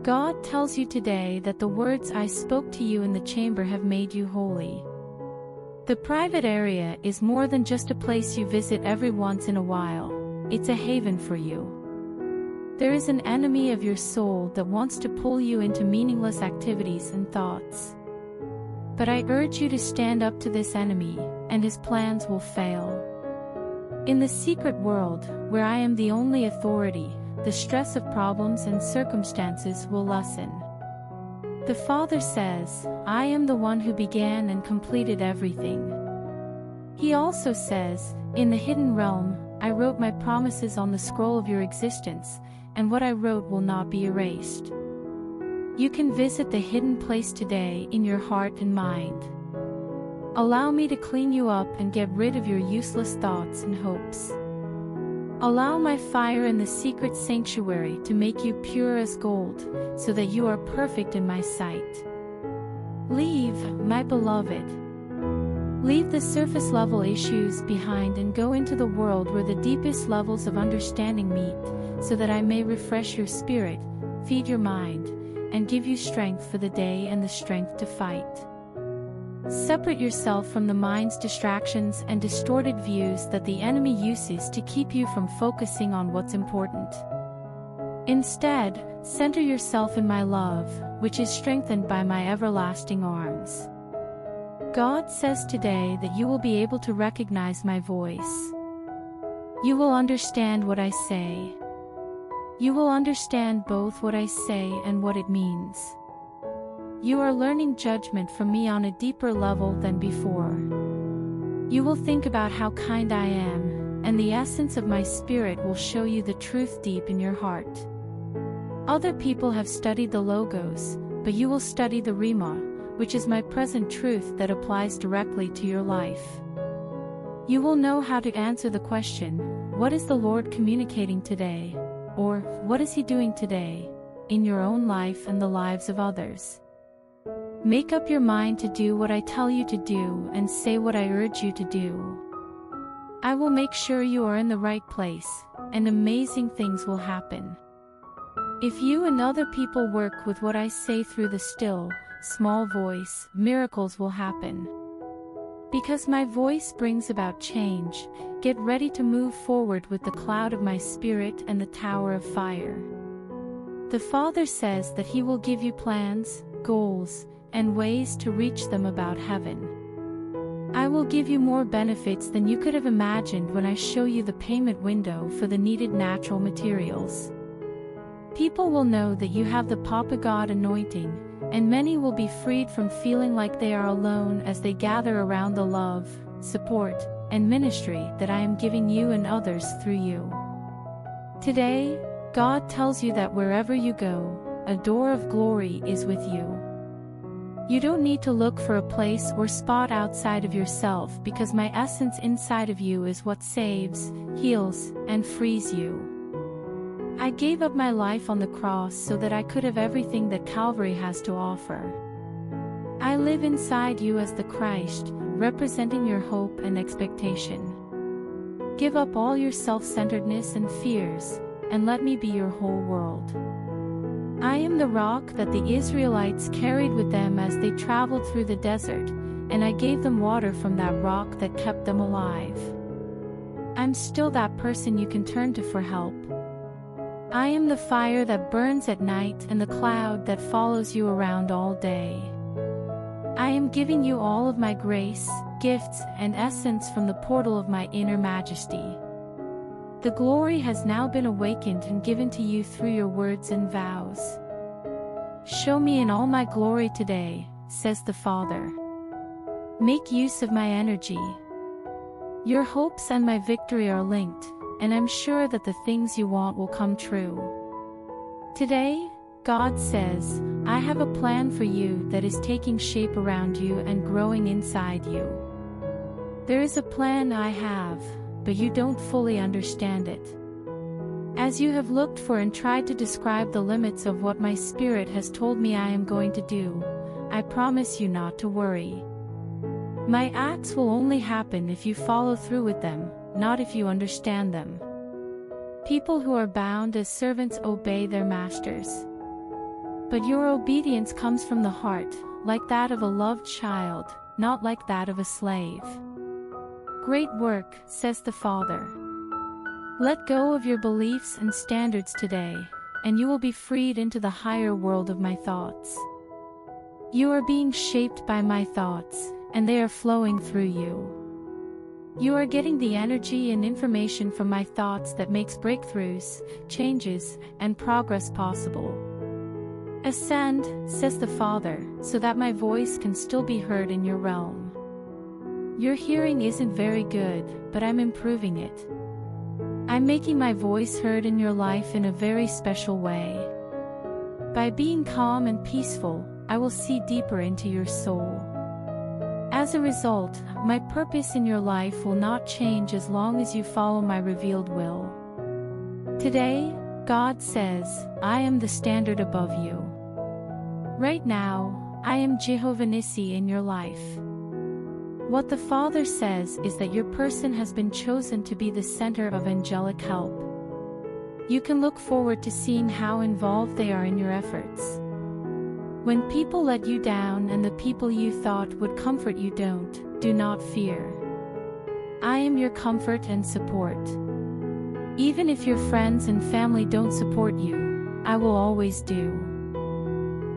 God tells you today that the words I spoke to you in the chamber have made you holy. The private area is more than just a place you visit every once in a while, it's a haven for you. There is an enemy of your soul that wants to pull you into meaningless activities and thoughts. But I urge you to stand up to this enemy, and his plans will fail. In the secret world, where I am the only authority, the stress of problems and circumstances will lessen. The Father says, I am the one who began and completed everything. He also says, in the hidden realm, I wrote my promises on the scroll of your existence, and what I wrote will not be erased. You can visit the hidden place today in your heart and mind. Allow me to clean you up and get rid of your useless thoughts and hopes. Allow my fire in the secret sanctuary to make you pure as gold, so that you are perfect in my sight. Leave, my beloved. Leave the surface level issues behind and go into the world where the deepest levels of understanding meet, so that I may refresh your spirit, feed your mind, and give you strength for the day and the strength to fight. Separate yourself from the mind's distractions and distorted views that the enemy uses to keep you from focusing on what's important. Instead, center yourself in my love, which is strengthened by my everlasting arms. God says today that you will be able to recognize my voice. You will understand what I say. You will understand both what I say and what it means. You are learning judgment from me on a deeper level than before. You will think about how kind I am, and the essence of my spirit will show you the truth deep in your heart. Other people have studied the Logos, but you will study the Rima, which is my present truth that applies directly to your life. You will know how to answer the question, what is the Lord communicating today? Or, what is He doing today, in your own life and the lives of others? Make up your mind to do what I tell you to do and say what I urge you to do. I will make sure you are in the right place, and amazing things will happen. If you and other people work with what I say through the still, small voice, miracles will happen. Because my voice brings about change, get ready to move forward with the cloud of my spirit and the tower of fire. The Father says that He will give you plans, goals, and ways to reach them about heaven. I will give you more benefits than you could have imagined when I show you the payment window for the needed natural materials. People will know that you have the Papa God anointing, and many will be freed from feeling like they are alone as they gather around the love, support, and ministry that I am giving you and others through you. Today, God tells you that wherever you go, a door of glory is with you. You don't need to look for a place or spot outside of yourself, because my essence inside of you is what saves, heals, and frees you. I gave up my life on the cross so that I could have everything that Calvary has to offer. I live inside you as the Christ, representing your hope and expectation. Give up all your self-centeredness and fears, and let me be your whole world. I am the rock that the Israelites carried with them as they traveled through the desert, and I gave them water from that rock that kept them alive. I'm still that person you can turn to for help. I am the fire that burns at night and the cloud that follows you around all day. I am giving you all of my grace, gifts, and essence from the portal of my inner majesty. The glory has now been awakened and given to you through your words and vows. Show me in all my glory today, says the Father. Make use of my energy. Your hopes and my victory are linked, and I'm sure that the things you want will come true. Today, God says, I have a plan for you that is taking shape around you and growing inside you. There is a plan I have, but you don't fully understand it. As you have looked for and tried to describe the limits of what my spirit has told me I am going to do, I promise you not to worry. My acts will only happen if you follow through with them, not if you understand them. People who are bound as servants obey their masters. But your obedience comes from the heart, like that of a loved child, not like that of a slave. Great work, says the Father. Let go of your beliefs and standards today, and you will be freed into the higher world of my thoughts. You are being shaped by my thoughts, and they are flowing through you. You are getting the energy and information from my thoughts that makes breakthroughs, changes, and progress possible. Ascend, says the Father, so that my voice can still be heard in your realm. Your hearing isn't very good, but I'm improving it. I'm making my voice heard in your life in a very special way. By being calm and peaceful, I will see deeper into your soul. As a result, my purpose in your life will not change as long as you follow my revealed will. Today, God says, I am the standard above you. Right now, I am Jehovah Nissi in your life. What the Father says is that your person has been chosen to be the center of angelic help. You can look forward to seeing how involved they are in your efforts. When people let you down and the people you thought would comfort you don't, do not fear. I am your comfort and support. Even if your friends and family don't support you, I will always do.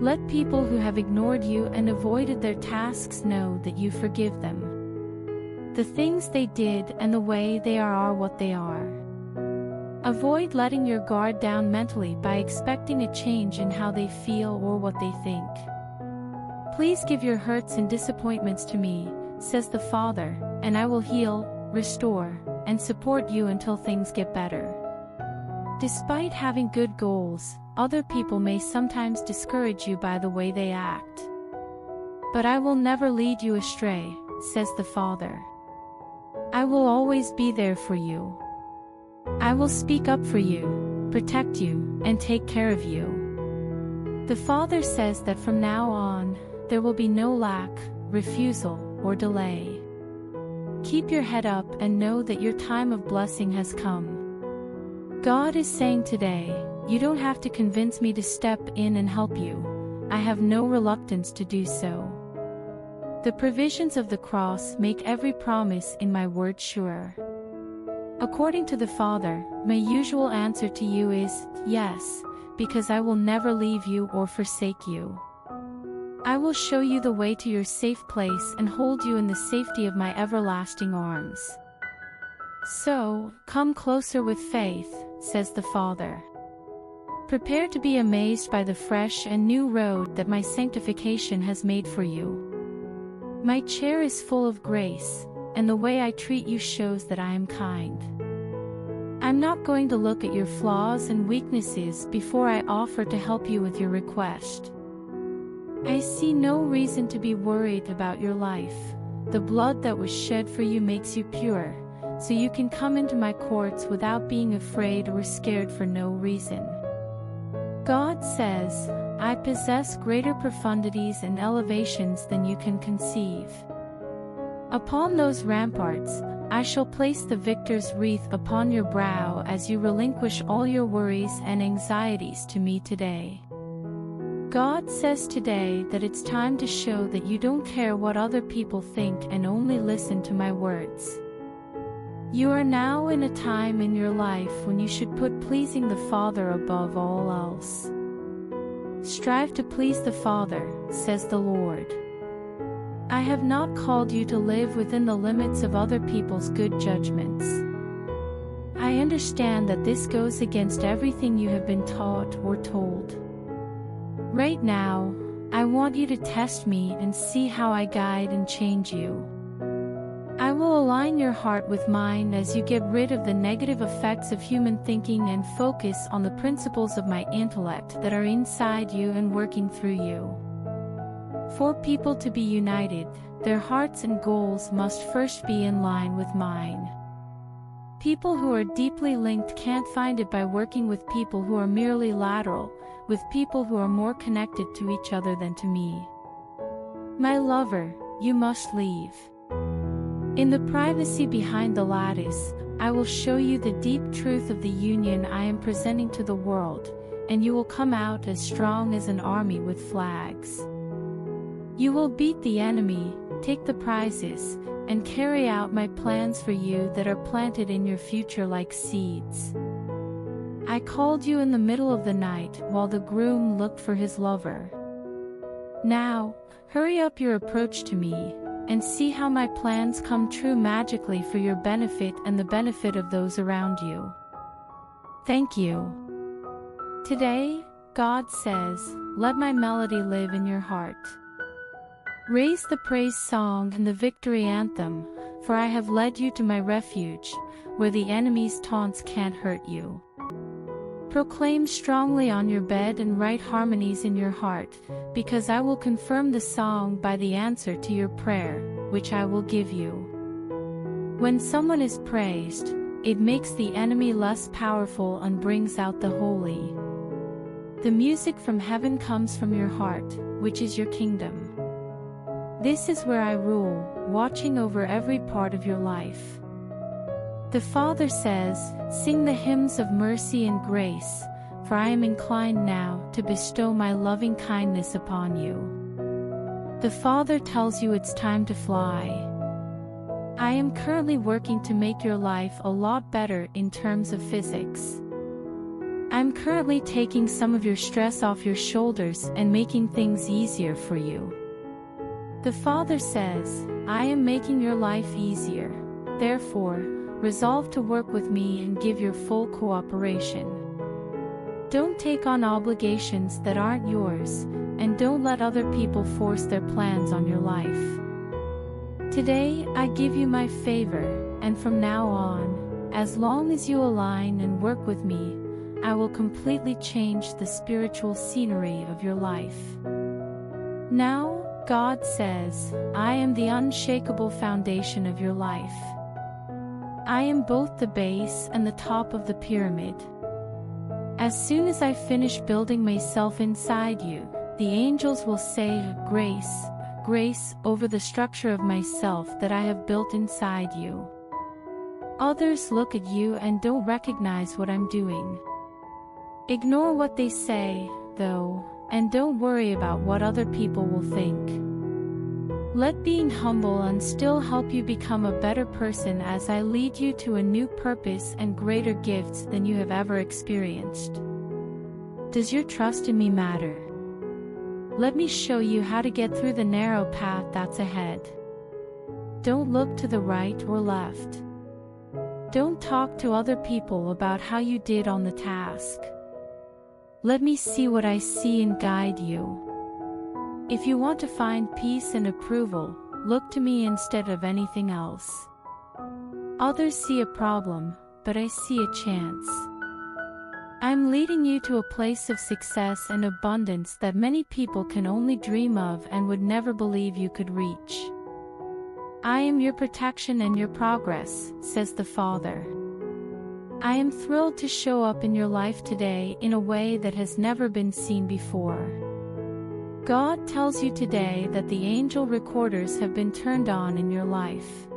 Let people who have ignored you and avoided their tasks know that you forgive them. The things they did and the way they are what they are. Avoid letting your guard down mentally by expecting a change in how they feel or what they think. Please give your hurts and disappointments to me, says the Father, and I will heal, restore, and support you until things get better. Despite having good goals, other people may sometimes discourage you by the way they act. But I will never lead you astray, says the Father. I will always be there for you. I will speak up for you, protect you, and take care of you. The Father says that from now on, there will be no lack, refusal, or delay. Keep your head up and know that your time of blessing has come. God is saying today, you don't have to convince me to step in and help you. I have no reluctance to do so. The provisions of the cross make every promise in my word sure. According to the Father, my usual answer to you is, yes, because I will never leave you or forsake you. I will show you the way to your safe place and hold you in the safety of my everlasting arms. So, come closer with faith, says the Father. Prepare to be amazed by the fresh and new road that my sanctification has made for you. My chair is full of grace, and the way I treat you shows that I am kind. I'm not going to look at your flaws and weaknesses before I offer to help you with your request. I see no reason to be worried about your life. The blood that was shed for you makes you pure, so you can come into my courts without being afraid or scared for no reason. God says, I possess greater profundities and elevations than you can conceive. Upon those ramparts, I shall place the victor's wreath upon your brow as you relinquish all your worries and anxieties to me today. God says today that it's time to show that you don't care what other people think and only listen to my words. You are now in a time in your life when you should put pleasing the Father above all else. Strive to please the Father, says the Lord. I have not called you to live within the limits of other people's good judgments. I understand that this goes against everything you have been taught or told. Right now, I want you to test me and see how I guide and change you. I will align your heart with mine as you get rid of the negative effects of human thinking and focus on the principles of my intellect that are inside you and working through you. For people to be united, their hearts and goals must first be in line with mine. People who are deeply linked can't find it by working with people who are merely lateral, with people who are more connected to each other than to me. My lover, you must leave. In the privacy behind the lattice, I will show you the deep truth of the union I am presenting to the world, and you will come out as strong as an army with flags. You will beat the enemy, take the prizes, and carry out my plans for you that are planted in your future like seeds. I called you in the middle of the night while the groom looked for his lover. Now, hurry up your approach to me, and see how my plans come true magically for your benefit and the benefit of those around you. Thank you. Today, God says, let my melody live in your heart. Raise the praise song and the victory anthem, for I have led you to my refuge, where the enemy's taunts can't hurt you. Proclaim strongly on your bed and write harmonies in your heart, because I will confirm the song by the answer to your prayer, which I will give you. When someone is praised, it makes the enemy less powerful and brings out the holy. The music from heaven comes from your heart, which is your kingdom. This is where I rule, watching over every part of your life. The Father says, sing the hymns of mercy and grace, for I am inclined now to bestow my loving kindness upon you. The Father tells you it's time to fly. I am currently working to make your life a lot better in terms of physics. I'm currently taking some of your stress off your shoulders and making things easier for you. The Father says, I am making your life easier. Therefore, resolve to work with me and give your full cooperation. Don't take on obligations that aren't yours, and don't let other people force their plans on your life. Today, I give you my favor, and from now on, as long as you align and work with me, I will completely change the spiritual scenery of your life. Now, God says, I am the unshakable foundation of your life. I am both the base and the top of the pyramid. As soon as I finish building myself inside you, the angels will say, grace, grace over the structure of myself that I have built inside you. Others look at you and don't recognize what I'm doing. Ignore what they say, though, and don't worry about what other people will think. Let being humble and still help you become a better person as I lead you to a new purpose and greater gifts than you have ever experienced. Does your trust in me matter? Let me show you how to get through the narrow path that's ahead. Don't look to the right or left. Don't talk to other people about how you did on the task. Let me see what I see and guide you. If you want to find peace and approval, look to me instead of anything else. Others see a problem, but I see a chance. I'm leading you to a place of success and abundance that many people can only dream of and would never believe you could reach. I am your protection and your progress, says the Father. I am thrilled to show up in your life today in a way that has never been seen before. God tells you today that the angel recorders have been turned on in your life.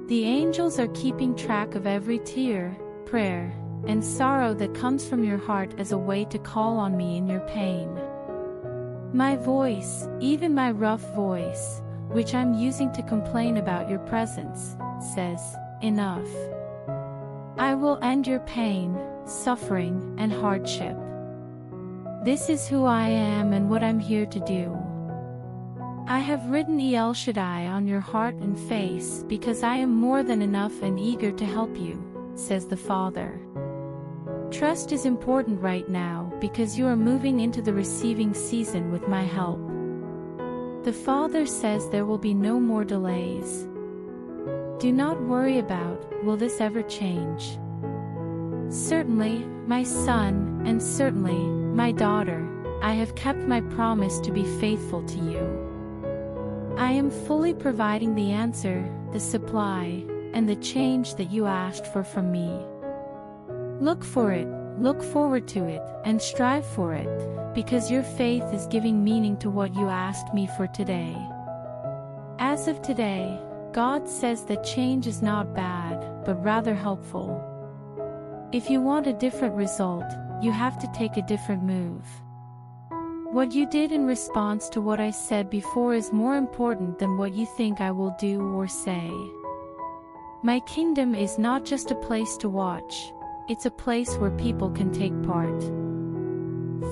The angels are keeping track of every tear, prayer, and sorrow that comes from your heart as a way to call on me in your pain. My voice, even my rough voice, which I'm using to complain about your presence, says, enough. I will end your pain, suffering, and hardship. This is who I am and what I'm here to do. I have written El Shaddai on your heart and face because I am more than enough and eager to help you, says the Father. Trust is important right now because you are moving into the receiving season with my help. The Father says there will be no more delays. Do not worry about, will this ever change? Certainly, my son, and certainly, my daughter, I have kept my promise to be faithful to you. I am fully providing the answer, the supply, and the change that you asked for from me. Look for it, look forward to it, and strive for it, because your faith is giving meaning to what you asked me for today. As of today, God says that change is not bad, but rather helpful. If you want a different result, you have to take a different move. What you did in response to what I said before is more important than what you think I will do or say. My kingdom is not just a place to watch, it's a place where people can take part.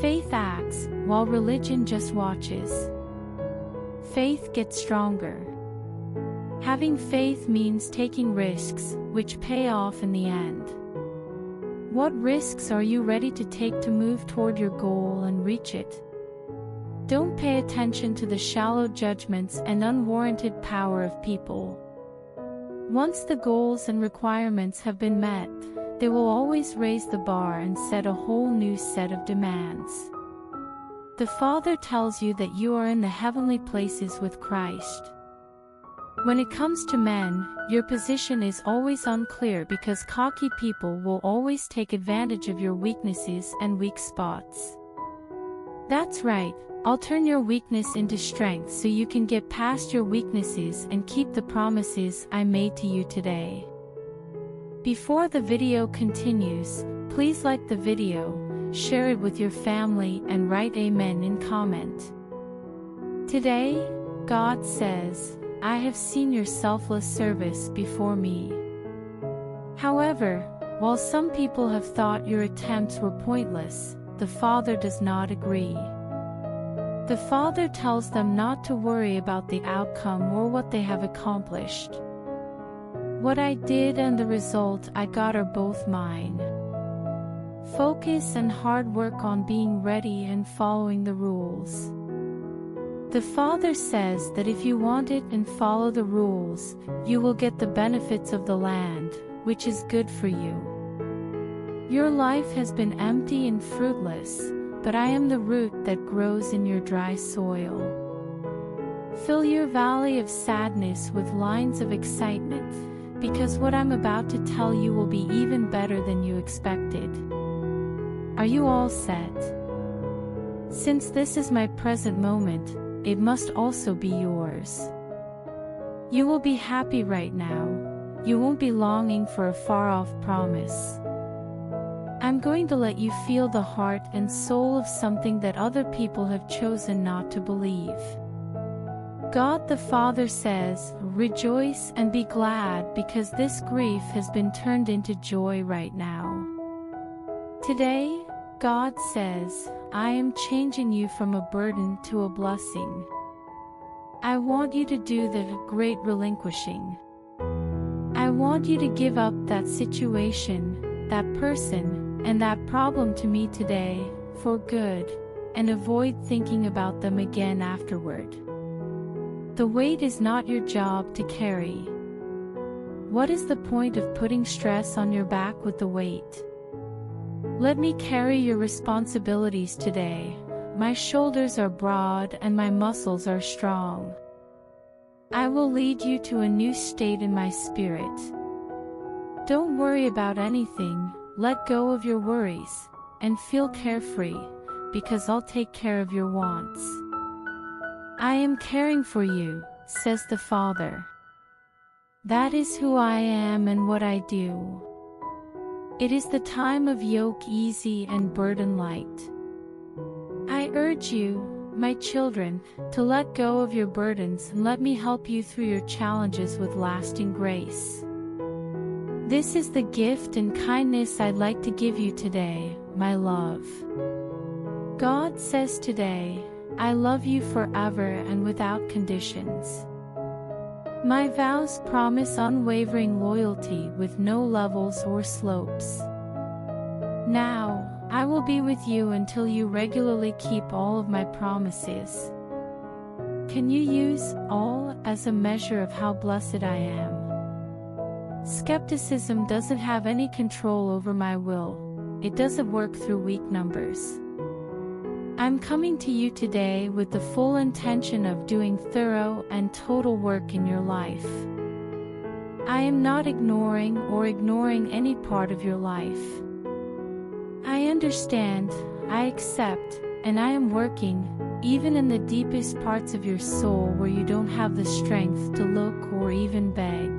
Faith acts, while religion just watches. Faith gets stronger. Having faith means taking risks, which pay off in the end. What risks are you ready to take to move toward your goal and reach it? Don't pay attention to the shallow judgments and unwarranted power of people. Once the goals and requirements have been met, they will always raise the bar and set a whole new set of demands. The Father tells you that you are in the heavenly places with Christ. When it comes to men, your position is always unclear because cocky people will always take advantage of your weaknesses and weak spots. That's right, I'll turn your weakness into strength so you can get past your weaknesses and keep the promises I made to you today. Before the video continues, please like the video, share it with your family and write Amen in comment. Today, God says, I have seen your selfless service before me. However, while some people have thought your attempts were pointless, the Father does not agree. The Father tells them not to worry about the outcome or what they have accomplished. What I did and the result I got are both mine. Focus and hard work on being ready and following the rules. The Father says that if you want it and follow the rules, you will get the benefits of the land, which is good for you. Your life has been empty and fruitless, but I am the root that grows in your dry soil. Fill your valley of sadness with lines of excitement, because what I'm about to tell you will be even better than you expected. Are you all set? Since this is my present moment, it must also be yours. You will be happy right now. You won't be longing for a far-off promise. I'm going to let you feel the heart and soul of something that other people have chosen not to believe. God the Father says, rejoice and be glad because this grief has been turned into joy right now. Today, God says, I am changing you from a burden to a blessing. I want you to do the great relinquishing. I want you to give up that situation, that person, and that problem to me today, for good, and avoid thinking about them again afterward. The weight is not your job to carry. What is the point of putting stress on your back with the weight? Let me carry your responsibilities today. My shoulders are broad and my muscles are strong. I will lead you to a new state in my spirit. Don't worry about anything, let go of your worries, and feel carefree, because I'll take care of your wants. I am caring for you, says the Father. That is who I am and what I do. It is the time of yoke easy and burden light. I urge you, my children, to let go of your burdens and let me help you through your challenges with lasting grace. This is the gift and kindness I'd like to give you today, my love. God says today, I love you forever and without conditions. My vows promise unwavering loyalty with no levels or slopes. Now, I will be with you until you regularly keep all of my promises. Can you use all as a measure of how blessed I am? Skepticism doesn't have any control over my will. It doesn't work through weak numbers. I'm coming to you today with the full intention of doing thorough and total work in your life. I am not ignoring any part of your life. I understand, I accept, and I am working, even in the deepest parts of your soul where you don't have the strength to look or even beg.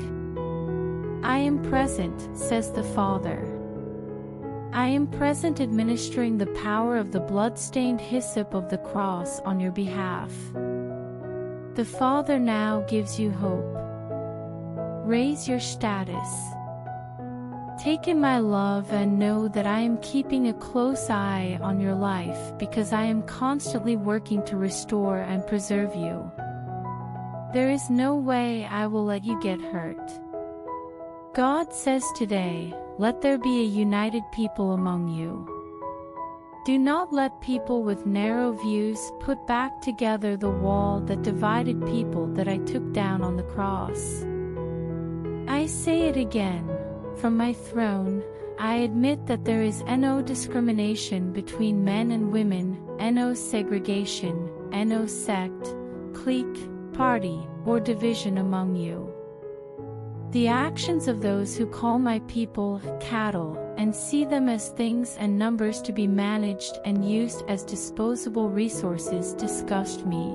I am present, says the Father. I am present administering the power of the blood-stained hyssop of the cross on your behalf. The Father now gives you hope. Raise your status. Take in my love and know that I am keeping a close eye on your life because I am constantly working to restore and preserve you. There is no way I will let you get hurt. God says today, let there be a united people among you. Do not let people with narrow views put back together the wall that divided people that I took down on the cross. I say it again, from my throne, I admit that there is no discrimination between men and women, no segregation, no sect, clique, party, or division among you. The actions of those who call my people cattle and see them as things and numbers to be managed and used as disposable resources disgust me.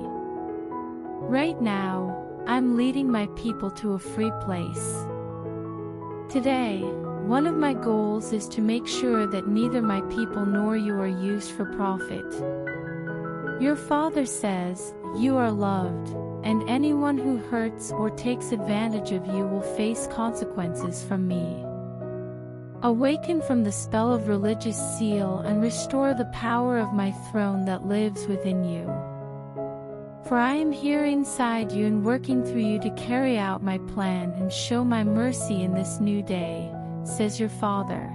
Right now, I'm leading my people to a free place. Today, one of my goals is to make sure that neither my people nor you are used for profit. Your Father says, you are loved, and anyone who hurts or takes advantage of you will face consequences from me. Awaken from the spell of religious zeal and restore the power of my throne that lives within you. For I am here inside you and working through you to carry out my plan and show my mercy in this new day, says your Father.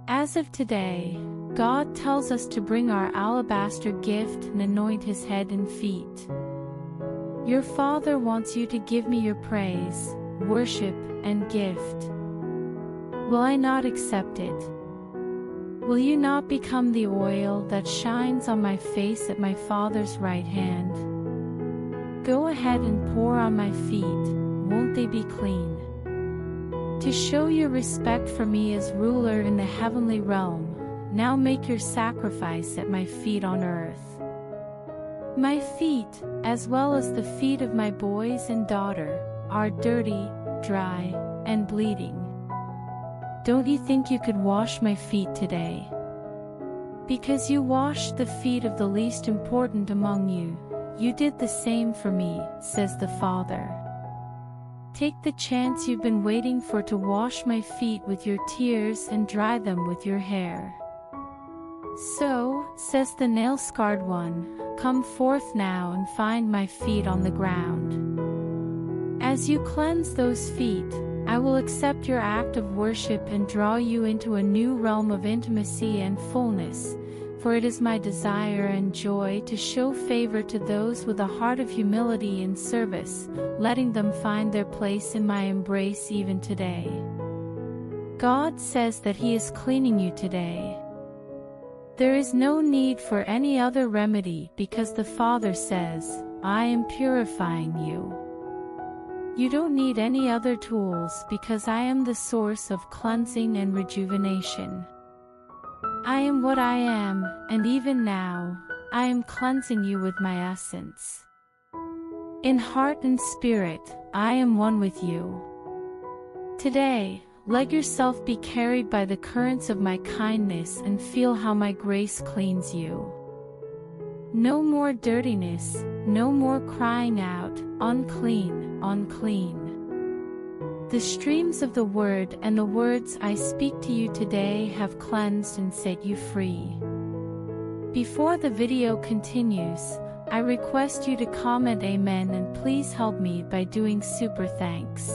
As of today, God tells us to bring our alabaster gift and anoint his head and feet. Your Father wants you to give me your praise, worship, and gift. Will I not accept it? Will you not become the oil that shines on my face at my Father's right hand? Go ahead and pour on my feet, won't they be clean? To show your respect for me as ruler in the heavenly realm, now make your sacrifice at my feet on earth. My feet, as well as the feet of my boys and daughter, are dirty, dry, and bleeding. Don't you think you could wash my feet today? Because you washed the feet of the least important among you, you did the same for me, says the Father. Take the chance you've been waiting for to wash my feet with your tears and dry them with your hair. So, says the nail-scarred one, come forth now and find my feet on the ground. As you cleanse those feet, I will accept your act of worship and draw you into a new realm of intimacy and fullness, for it is my desire and joy to show favor to those with a heart of humility and service, letting them find their place in my embrace even today. God says that he is cleaning you today. There is no need for any other remedy because the Father says, I am purifying you. You don't need any other tools because I am the source of cleansing and rejuvenation. I am what I am, and even now, I am cleansing you with my essence. In heart and spirit, I am one with you. Today, let yourself be carried by the currents of my kindness and feel how my grace cleans you. No more dirtiness, no more crying out, unclean, unclean. The streams of the word and the words I speak to you today have cleansed and set you free. Before the video continues, I request you to comment amen and please help me by doing super thanks.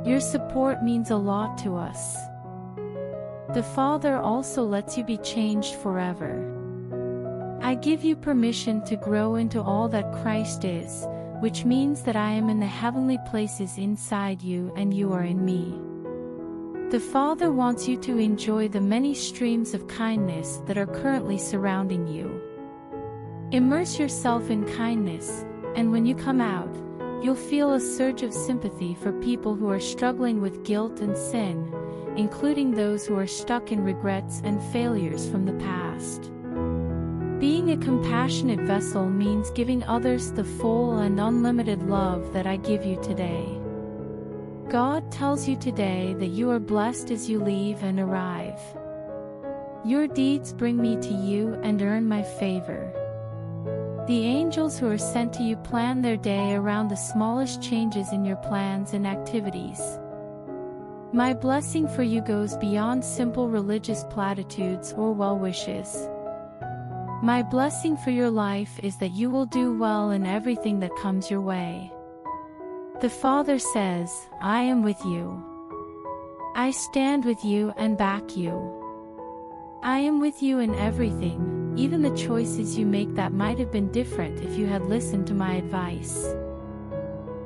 Your support means a lot to us. The Father also lets you be changed forever. I give you permission to grow into all that Christ is, which means that I am in the heavenly places inside you and you are in me. The Father wants you to enjoy the many streams of kindness that are currently surrounding you. Immerse yourself in kindness, and when you come out, you'll feel a surge of sympathy for people who are struggling with guilt and sin, including those who are stuck in regrets and failures from the past. Being a compassionate vessel means giving others the full and unlimited love that I give you today. God tells you today that you are blessed as you leave and arrive. Your deeds bring me to you and earn my favor. The angels who are sent to you plan their day around the smallest changes in your plans and activities. My blessing for you goes beyond simple religious platitudes or well wishes. My blessing for your life is that you will do well in everything that comes your way. The Father says, I am with you. I stand with you and back you. I am with you in everything, even the choices you make that might have been different if you had listened to my advice.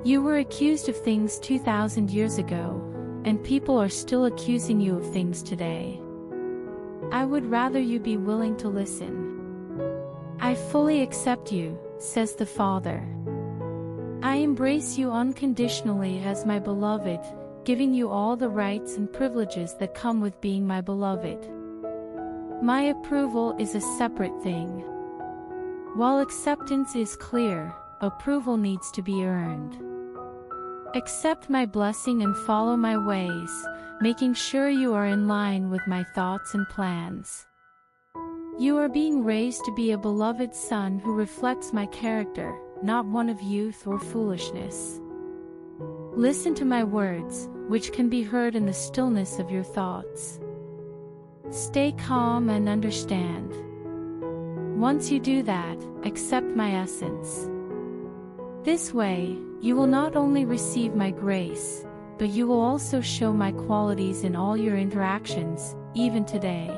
You were accused of things 2,000 years ago, and people are still accusing you of things today. I would rather you be willing to listen. I fully accept you, says the Father. I embrace you unconditionally as my beloved, giving you all the rights and privileges that come with being my beloved. My approval is a separate thing. While acceptance is clear, approval needs to be earned. Accept my blessing and follow my ways, making sure you are in line with my thoughts and plans. You are being raised to be a beloved son who reflects my character, not one of youth or foolishness. Listen to my words, which can be heard in the stillness of your thoughts. Stay calm and understand. Once you do that, accept my essence. This way, you will not only receive my grace, but you will also show my qualities in all your interactions, even today.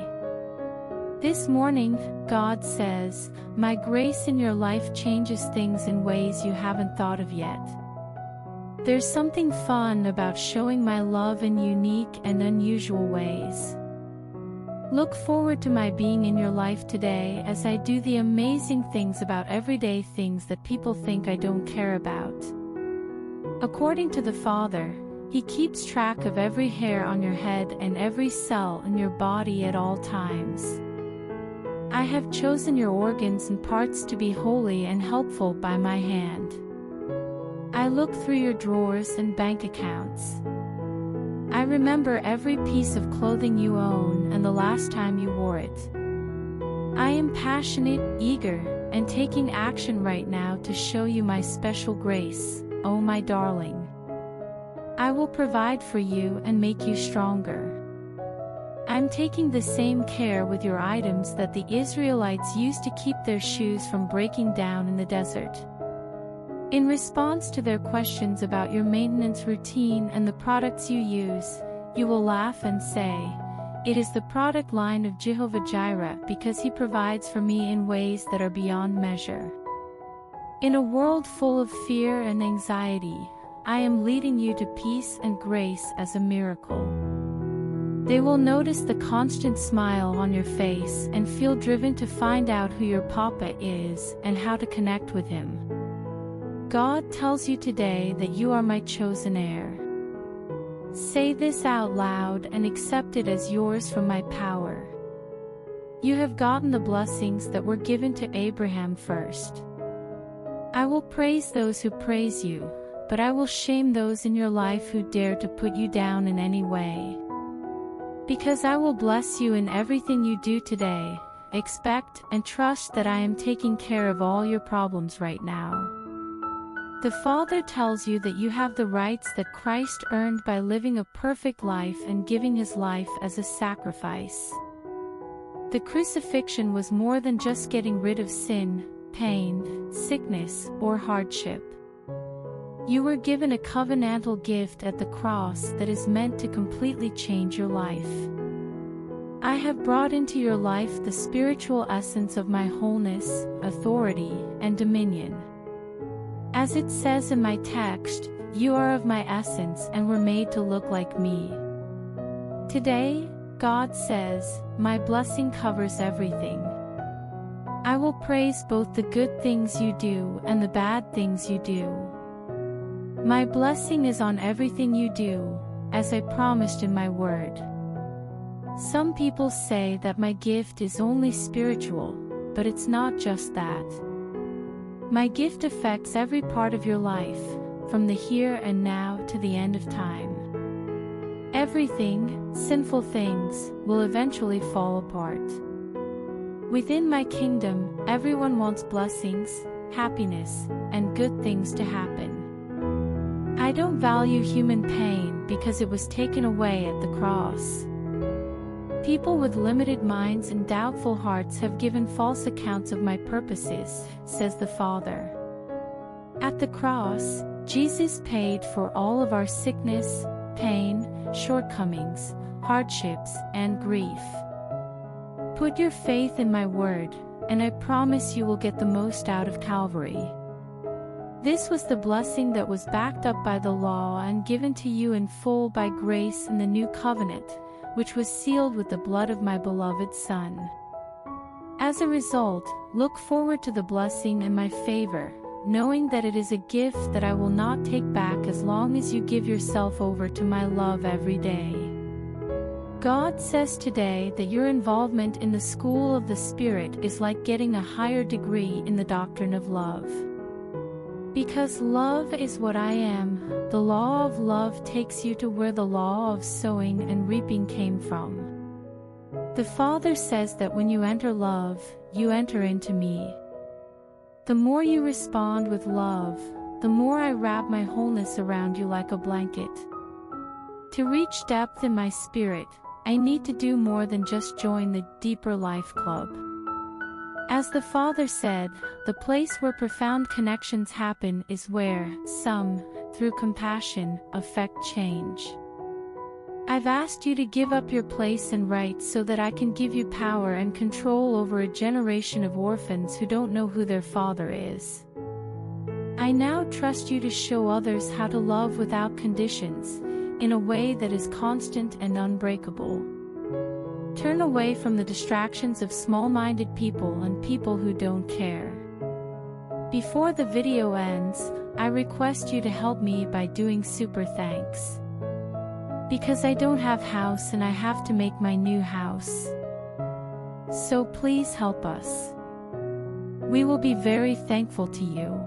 This morning, God says, my grace in your life changes things in ways you haven't thought of yet. There's something fun about showing my love in unique and unusual ways. Look forward to my being in your life today as I do the amazing things about everyday things that people think I don't care about. According to the Father, He keeps track of every hair on your head and every cell in your body at all times. I have chosen your organs and parts to be holy and helpful by my hand. I look through your drawers and bank accounts. I remember every piece of clothing you own and the last time you wore it. I am passionate, eager, and taking action right now to show you my special grace, oh my darling. I will provide for you and make you stronger. I'm taking the same care with your items that the Israelites used to keep their shoes from breaking down in the desert. In response to their questions about your maintenance routine and the products you use, you will laugh and say, "It is the product line of Jehovah Jireh because He provides for me in ways that are beyond measure." In a world full of fear and anxiety, I am leading you to peace and grace as a miracle. They will notice the constant smile on your face and feel driven to find out who your Papa is and how to connect with Him. God tells you today that you are my chosen heir. Say this out loud and accept it as yours from my power. You have gotten the blessings that were given to Abraham first. I will praise those who praise you, but I will shame those in your life who dare to put you down in any way. Because I will bless you in everything you do today, expect and trust that I am taking care of all your problems right now. The Father tells you that you have the rights that Christ earned by living a perfect life and giving His life as a sacrifice. The crucifixion was more than just getting rid of sin, pain, sickness, or hardship. You were given a covenantal gift at the cross that is meant to completely change your life. I have brought into your life the spiritual essence of my wholeness, authority, and dominion. As it says in my text, you are of my essence and were made to look like me. Today, God says, my blessing covers everything. I will praise both the good things you do and the bad things you do. My blessing is on everything you do, as I promised in my word. Some people say that my gift is only spiritual, but it's not just that. My gift affects every part of your life, from the here and now to the end of time. Everything, sinful things, will eventually fall apart. Within my kingdom, everyone wants blessings, happiness, and good things to happen. I don't value human pain because it was taken away at the cross. People with limited minds and doubtful hearts have given false accounts of my purposes, says the Father. At the cross, Jesus paid for all of our sickness, pain, shortcomings, hardships, and grief. Put your faith in my word, and I promise you will get the most out of Calvary. This was the blessing that was backed up by the law and given to you in full by grace in the new covenant, which was sealed with the blood of my beloved Son. As a result, look forward to the blessing and my favor, knowing that it is a gift that I will not take back as long as you give yourself over to my love every day. God says today that your involvement in the school of the Spirit is like getting a higher degree in the doctrine of love. Because love is what I am, the law of love takes you to where the law of sowing and reaping came from. The Father says that when you enter love, you enter into me. The more you respond with love, the more I wrap my wholeness around you like a blanket. To reach depth in my spirit, I need to do more than just join the Deeper Life Club. As the Father said, the place where profound connections happen is where some, through compassion, affect change. I've asked you to give up your place and rights so that I can give you power and control over a generation of orphans who don't know who their father is. I now trust you to show others how to love without conditions, in a way that is constant and unbreakable. Turn away from the distractions of small-minded people and people who don't care. Before the video ends, I request you to help me by doing super thanks. Because I don't have house and I have to make my new house. So please help us. We will be very thankful to you.